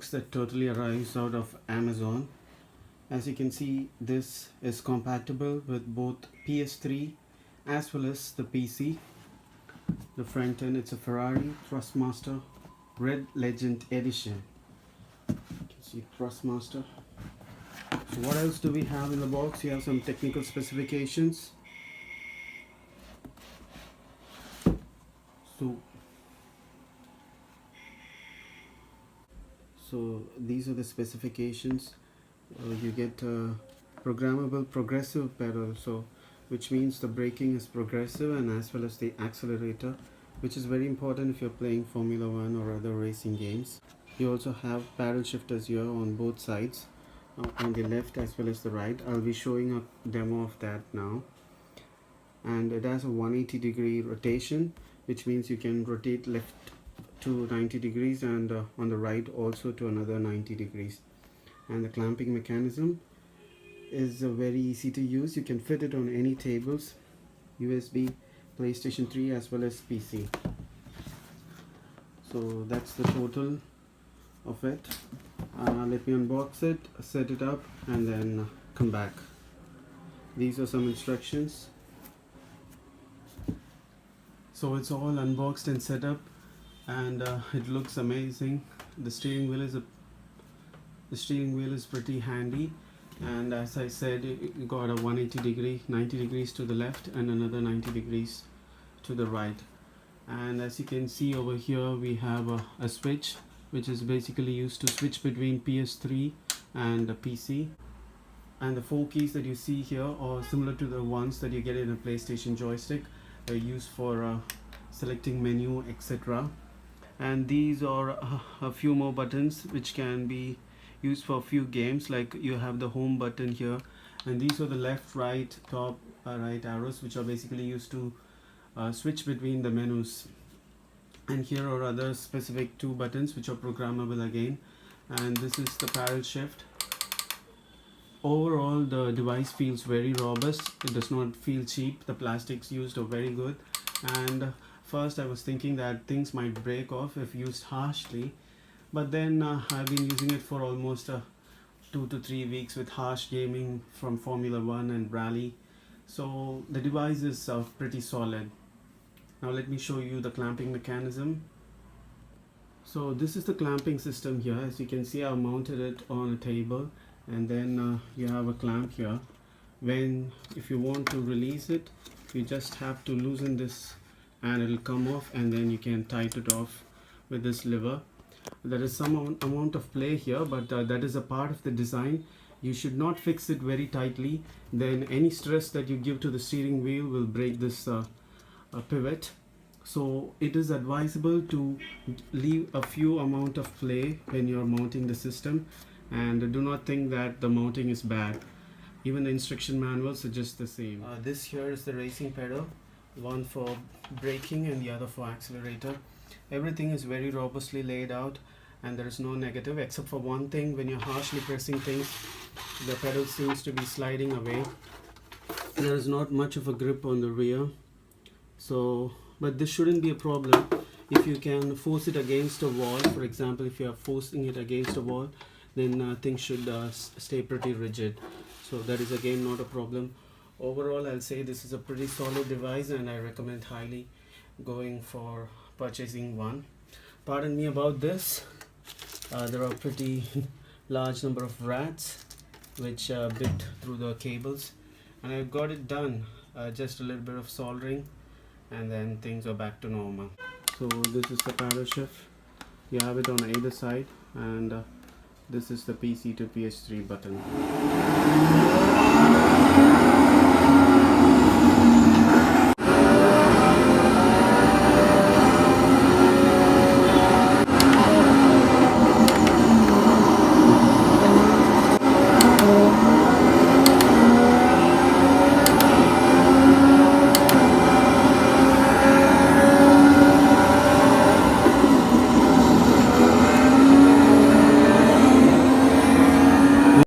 box that totally arrives out of Amazon. As you can see, this is compatible with both PS3 as well as the PC. The front end, it's a Ferrari Thrustmaster Red Legend Edition. You can see Thrustmaster. So what else do we have in the box? You have some technical specifications. So these are the specifications. You get a programmable progressive pedal, so which means the braking is progressive, and as well as the accelerator, which is very important if you're playing Formula 1 or other racing games. You also have paddle shifters here on both sides, on the left as well as the right. I'll be showing a demo of that now. And it has a 180-degree rotation, which means you can rotate left to 90 degrees and on the right also to another 90 degrees. And the clamping mechanism is very easy to use. You can fit it on any tables, USB, PlayStation 3 as well as PC. So that's the total of it. Let me unbox it, set it up, and then come back. These are some instructions. So it's all unboxed and set up, and it looks amazing. The steering wheel is pretty handy, and as I said, you got a 180 degree, 90 degrees to the left and another 90 degrees to the right. And as you can see over here, we have a switch, which is basically used to switch between PS3 and the PC. And the 4 keys that you see here are similar to the ones that you get in a PlayStation joystick. They're used for selecting menu, etc. And these are a few more buttons which can be used for a few games. Like you have the home button here, and these are the left, right, top, right arrows, which are basically used to switch between the menus. And here are other specific 2 buttons which are programmable again. And this is the paddle shift. Overall, the device feels very robust. It does not feel cheap. The plastics used are very good. And first I was thinking that things might break off if used harshly, but then I've been using it for almost 2 to 3 weeks with harsh gaming from Formula 1 and Rally. So the device is pretty solid. Now let me show you the clamping mechanism. So this is the clamping system here. As you can see, I've mounted it on a table, and then you have a clamp here. If you want to release it, you just have to loosen this and it'll come off, and then you can tighten it off with this lever. There is some amount of play here, but that is a part of the design. You should not fix it very tightly, then any stress that you give to the steering wheel will break this pivot. So it is advisable to leave a few amount of play when you're mounting the system, and do not think that the mounting is bad. Even the instruction manual suggests the same. This here is the racing pedal, one for braking and the other for accelerator. Everything is very robustly laid out, and there is no negative except for one thing. When you're harshly pressing things, the pedal seems to be sliding away. There is not much of a grip on the rear, but this shouldn't be a problem if you can force it against a wall. For example, if you are forcing it against a wall, then things should stay pretty rigid. So that is again not a problem. Overall, I'll say this is a pretty solid device, and I recommend highly going for purchasing one. Pardon me about this. There are pretty large number of rats which bit through the cables, and I got it done. Just a little bit of soldering, and then things are back to normal. So this is the paddle shift. You have it on either side, and this is the PC to PS3 button.